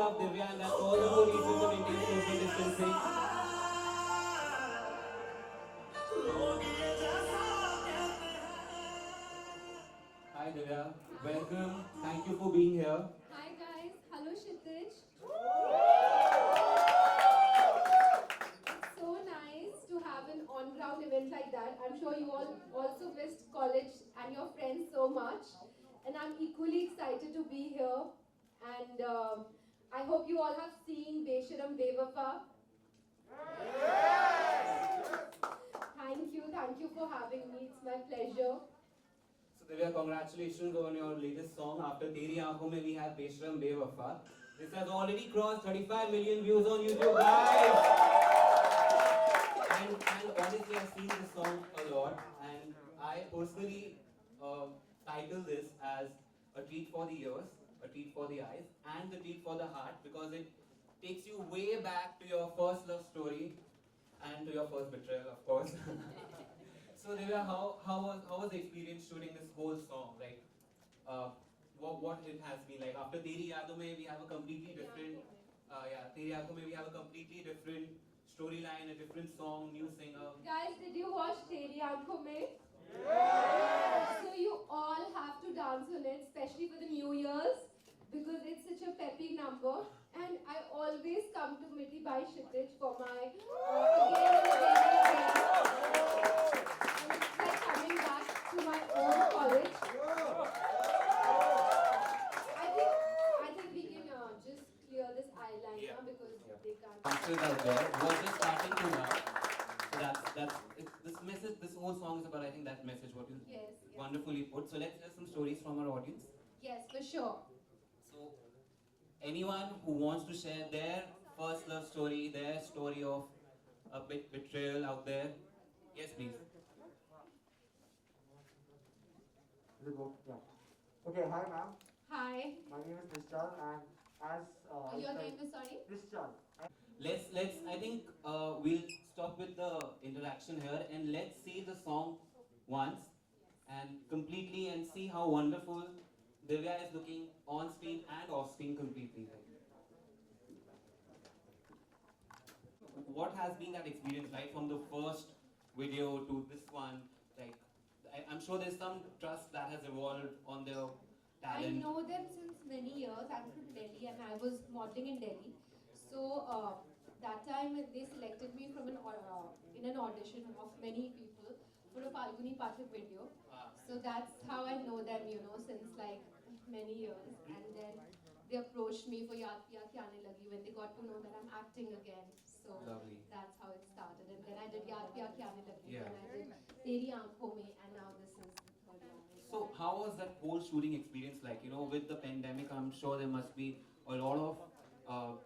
love Divya, and that's all the more reason to maintain social distancing. Hi Divya, welcome. Thank you for being here. Hi guys, hello Kshitij. It's so nice to have an on-ground event like that. I'm sure you all also missed college and your friends so much. And I'm equally excited to be here. And I hope you all have seen Besharam Bewafa. Thank you for having me. It's my pleasure. So Divya, congratulations on your latest song. After Teri Aankhon Mein, we have Besharam Bewafa. This has already crossed 35 million views on YouTube, guys. And honestly, I've seen this song a lot, and I personally title this as a treat for the ears, a treat for the eyes, and the treat for the heart because it takes you way back to your first love story and to your first betrayal, of course. So Divya, how was the experience shooting this whole song? Like, what it has been like after Teri Yaadon Mein, we have a completely different, Teri Aankhon Mein we have a completely different storyline, a different song, new singer. Guys, did you watch Teri Aankhon Mein? So you all have to dance on it, especially for the New Year's, because it's such a peppy number. And I always come to Miti by Kshitij for my again and again. And it's like coming back to my own college. I think we can just clear this eyeliner Yeah. because they can't. Answers out there. Was just starting to now. So this message. This whole song is about I think that message. What you Yes. Yeah. wonderfully put. So let's hear some stories from our audience. Yes, for sure. So anyone who wants to share their first love story, their story of a bit betrayal out there, yes, please. Will go? Yeah. Okay, hi ma'am. Hi. My name is Nishchal and as Your name is sorry? Nishchal. Let's. I think we'll stop with the interaction here and let's see the song once and completely and see how wonderful Divya is looking on screen and off screen completely. What has been that experience like from the first video to this one? Like, I'm sure there's some trust that has evolved on their I talent. know them since many years. I'm from Delhi and I was modeling in Delhi. So that time they selected me from in an audition of many people for a Falguni Pathak video. Ah. So that's how I know them, since like many years. And then they approached me for Yaad Piya Kya Aane Lagi when they got to know that I'm acting again. So Lovely. that's how it started. And then I did Yaad Piya Kya Aane Lagi. Yeah. And I did Teri Aankhon Mein, and now this is the third one. So how was that whole shooting experience like? With the pandemic, I'm sure there must be a lot of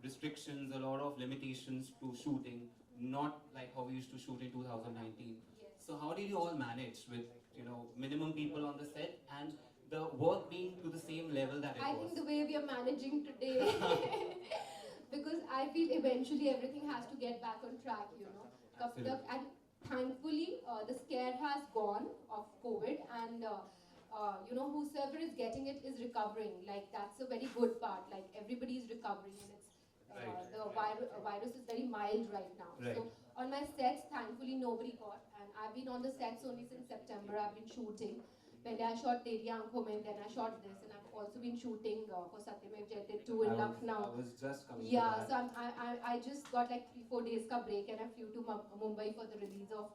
restrictions, a lot of limitations to shooting, not like how we used to shoot in 2019. Yes. So how did you all manage with minimum people on the set and the work being to the same level that it I was? think the way we are managing today, because I feel eventually everything has to get back on track, Kab Absolutely. tak- And thankfully, the scare has gone of COVID, and whosoever is getting it is recovering. Like that's a very good part. Like everybody is recovering, and it's Right. the virus is very mild right now. Right. So on my sets, thankfully nobody got, and I've been on the sets only since September. I've been shooting. When I shot Teri Aankhon Mein, then I shot this, and I've also been shooting for Satyamev Jayate 2 in Lucknow. I was just coming to Yeah, that. so I just got like 3-4 days ka break, and I flew to Mumbai for the release of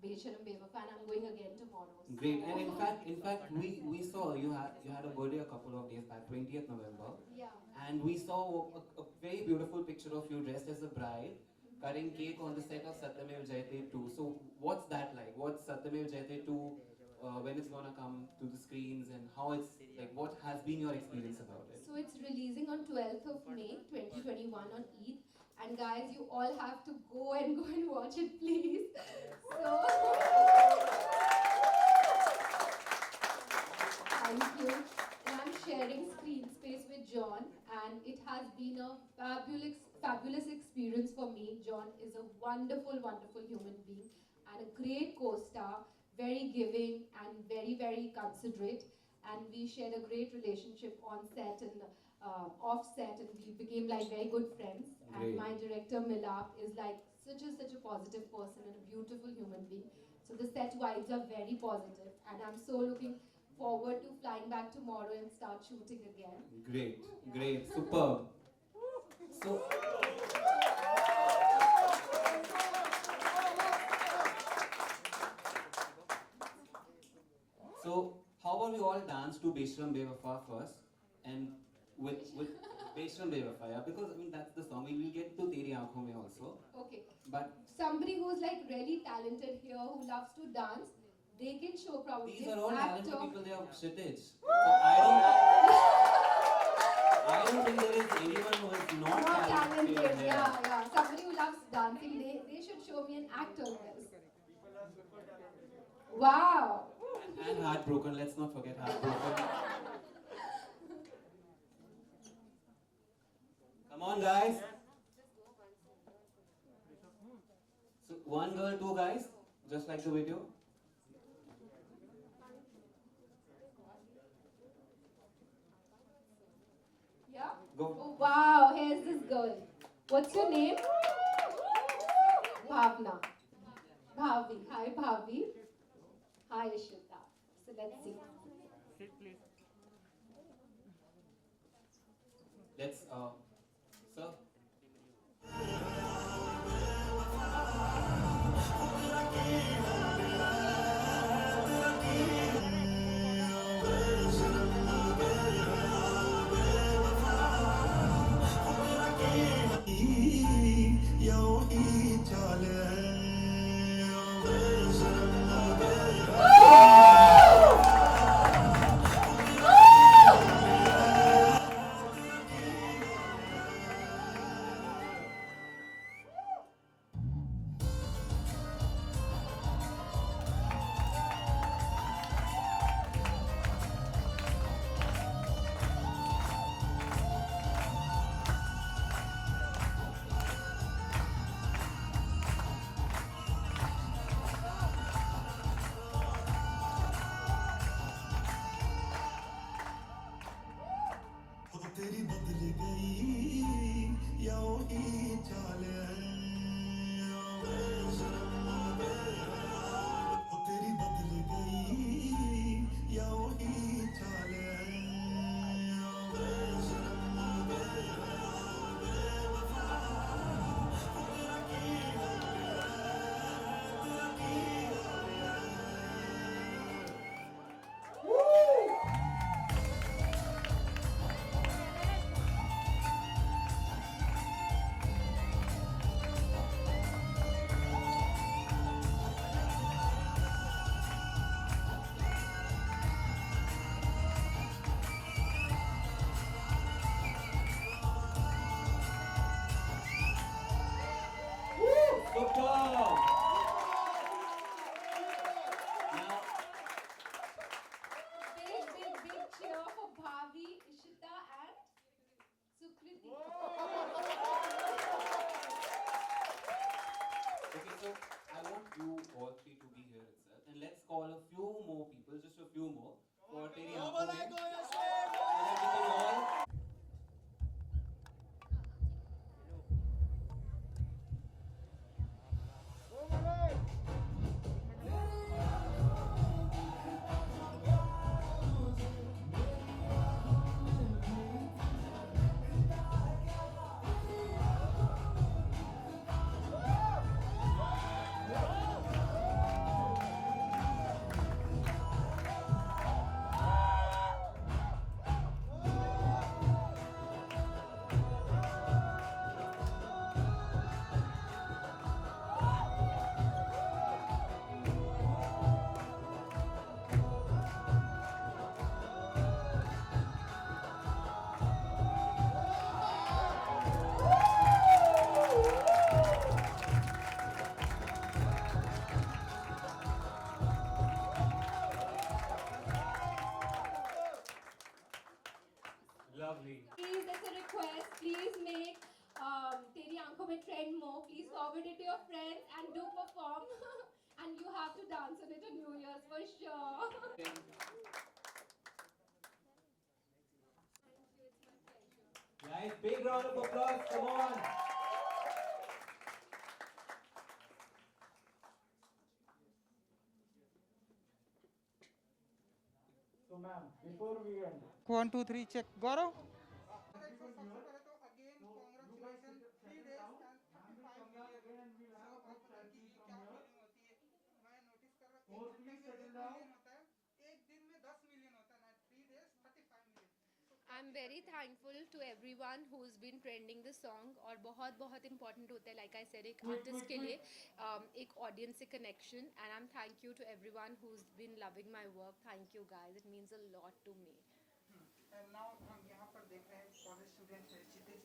Besharam Bewafa, and I'm going again tomorrow. So. Great, and in fact, we saw you had a birthday a couple of days back, 20th November, Yeah. and we saw a very beautiful picture of you dressed as a bride, cutting cake on the set of Satyamev Jayate 2. So what's that like? What's Satyamev Jayate 2? When it's gonna come to the screens and how it's like? What has been your experience about it? So it's releasing on 12th of May 2021 on Eid. And guys, you all have to go and watch it, please. So thank you. And I'm sharing screen space with John, and it has been a fabulous experience for me. John is a wonderful human being and a great co-star, very giving and very considerate. And we shared a great relationship on set, and offset, and we became like very good friends. Great. And my director Milap is like such a positive person and a beautiful human being. So the set vibes are very positive, and I'm so looking forward to flying back tomorrow and start shooting again. Great, great, superb. So, so how about we all dance to Beshram Bewafa first, and with Beshram Bewafa, yeah, because I mean that's the song. We will get to Teri Aankhon Mein also, Okay. but Somebody who's like really talented here, who loves to dance, they can show probably. these are all talented actor. people. They are Kshitij. So I don't think there is anyone who is not Not talented. talented, here. yeah. Somebody who loves dancing, they should show me an actor in this. Wow. And Heartbroken. Let's not forget Heartbroken. Come on, guys. So one girl, two guys, just like the video. Yeah? Go. Oh, wow, here's this girl. What's your name? Bhavna. Bhavi. Hi, Bhavi. Hi, Ishita. So let's see. Let's sir. तेरी बदल गई या वही चाल है तेरी बदल गई या वही चाल है Superb. Now, Big cheer for Bhavi, Ishita, and Sukriti. okay, so I want you all three to be here itself, and let's call a few more people, just a few more, for Teri Aankhon Mein, so that we can all. Lovely. Please, that's a request. Please make Teri Aankhon Mein trend more. Please forward it to your friends and do perform. And you have to dance on it on New Year's for sure. Thank Thank you. It's my pleasure. Nice, big round of applause, come on. So ma'am, before we end, 1 2 3 check Gaurav. सबसे पहले तो again congratulations 3 days and 35 million. So आप बताइए कि ये क्या feeling होती है? मैं नोटिस कर रहा हूँ 1 घंटे में 1 मिलियन होता है, एक दिन में 10 मिलियन होता है ना, 3 days 35 million. I'm very thankful to everyone who's been trending the song और बहुत बहुत important होता है like I said एक artist के लिए एक audience से connection and I'm thank you to everyone who's been loving my work. Thank you guys, it means a lot to me. And now हम यहाँ पर देख रहे हैं कॉलेज स्टूडेंट है क्षितिज,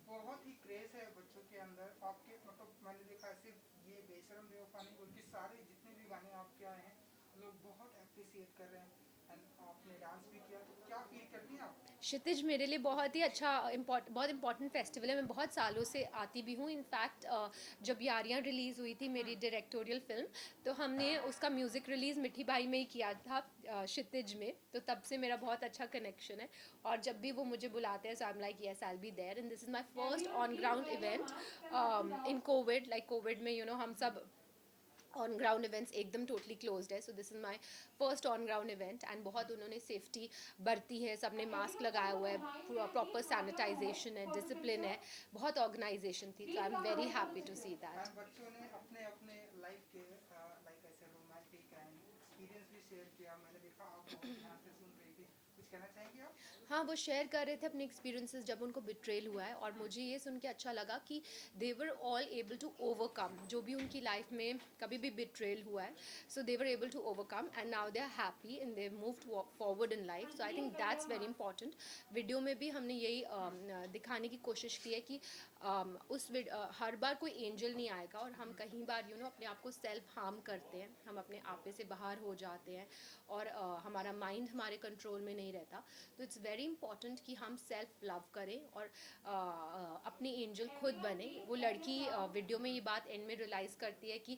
बहुत ही क्रेज है बच्चों के अंदर आपके, मतलब मैंने देखा सिर्फ ये बेशरम बेवफा नहीं बल्कि सारे जितने भी गाने आपके आए हैं लोग बहुत अप्रिसिएट कर रहे हैं एंड आपने डांस भी किया, तो क्या फील करती हैं आप? क्षितिज मेरे लिए बहुत ही अच्छा बहुत इंपॉर्टेंट फेस्टिवल है, मैं बहुत सालों से आती भी हूँ. इनफैक्ट जब यारियाँ रिलीज़ हुई थी मेरी डायरेक्टोरियल फिल्म, तो हमने उसका म्यूज़िक रिलीज़ मिठी बाई में ही किया था क्षितिज में, तो तब से मेरा बहुत अच्छा कनेक्शन है और जब भी वो मुझे बुलाते हैं so I am like yes I will be there and this is my first on ground event in COVID. Like COVID में हम सब ऑन ग्राउंड इवेंट्स एकदम टोटली क्लोज्ड है, so this is my first on ground event and बहुत उन्होंने safety बरती है, सबने मास्क लगाया हुआ है, प्रॉपर सैनिटाइजेशन है, डिसिप्लिन है, बहुत ऑर्गेनाइजेशन थी, so I am very happy to see that. बच्चों ने अपने अपने लाइफ के लाइक ऐसे रोमांटिक एंड एक्सपीरियंस भी शेयर किया, मैंने देखा आप बहुत ध्यान से सुन रही थी, कुछ कहना चाहेंगे आप? हाँ, वो शेयर कर रहे थे अपने एक्सपीरियंसेस जब उनको बिट्रेल हुआ है और मुझे ये सुन के अच्छा लगा कि they were all able to overcome जो भी उनकी लाइफ में कभी भी बिट्रेल हुआ है, so they were able to overcome and now they are happy and they moved forward in life. So I think that's very important. Video में भी हमने यही दिखाने की कोशिश की है कि हर बार कोई एंजल नहीं आएगा और हम कहीं बार अपने आप को सेल्फ हार्म करते हैं, हम अपने आपे से बाहर हो जाते हैं और हमारा माइंड हमारे कंट्रोल में नहीं रहता. तो इट्स वेरी इंपॉर्टेंट कि हम सेल्फ लव करें और अपनी एंजल खुद बने. वो लड़की वीडियो में ये बात एंड में रियलाइज़ करती है कि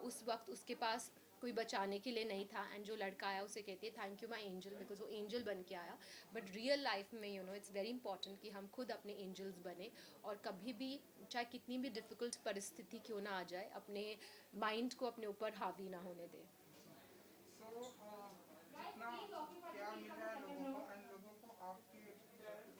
उस वक्त उसके पास कोई बचाने के लिए नहीं था एंड जो लड़का आया उसे कहती है thank you my angel, because वो एंजल बन के आया. बट रियल लाइफ में इट्स वेरी इंपॉर्टेंट कि हम खुद अपने एंजल्स बने और कभी भी चाहे कितनी भी डिफ़िकल्ट परिस्थिति क्यों ना आ जाए अपने माइंड को अपने ऊपर हावी ना होने दें. जितना क्या मिल रहा है लोगों को एंड लोगों को आपके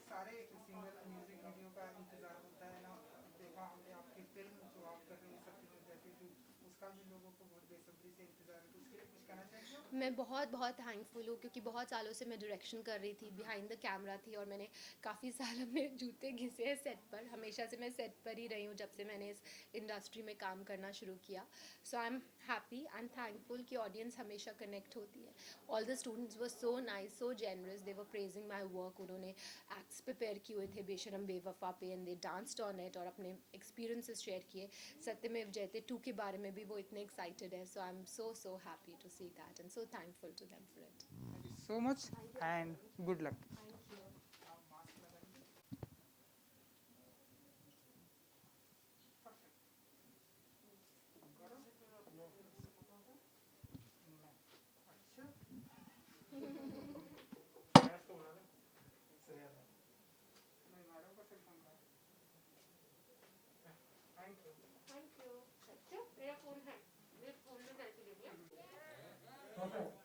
सारे सिंगल म्यूजिक वीडियो का इंतजार होता है ना, देखा हमने आपकी फिल्म जो आप कर रही हैं सत्यमेव जयते टू, उसका भी लोगों को बहुत बेसब्री से इंतजार है, तो उसके लिए कुछ कहना चाहिए? मैं बहुत बहुत थैंकफुल हूँ क्योंकि बहुत सालों से मैं डायरेक्शन कर रही थी, बिहाइंड द कैमरा थी और मैंने काफ़ी साल अपने जूते घिसे हैं सेट पर. हमेशा से मैं सेट पर ही रही हूँ जब से मैंने इस इंडस्ट्री में काम करना शुरू किया. So I am happy and thankful कि ऑडियंस हमेशा कनेक्ट होती है. All the students were so nice, so generous, they were praising my work. उन्होंने एक्ट्स प्रिपेयर किए हुए थे बेशरम बेवफा पे and they danced on it और अपने एक्सपीरियंसेस शेयर किए. सत्यमेव जयते 2 के बारे में भी वो इतने एक्साइटेड है. So I am so happy to see that and so thankful to them for it. Thank you so much and good luck. Thank you. Thank you. मेरा फोन है, मेरे फोन में सेल्फी ले लिया. Perfect.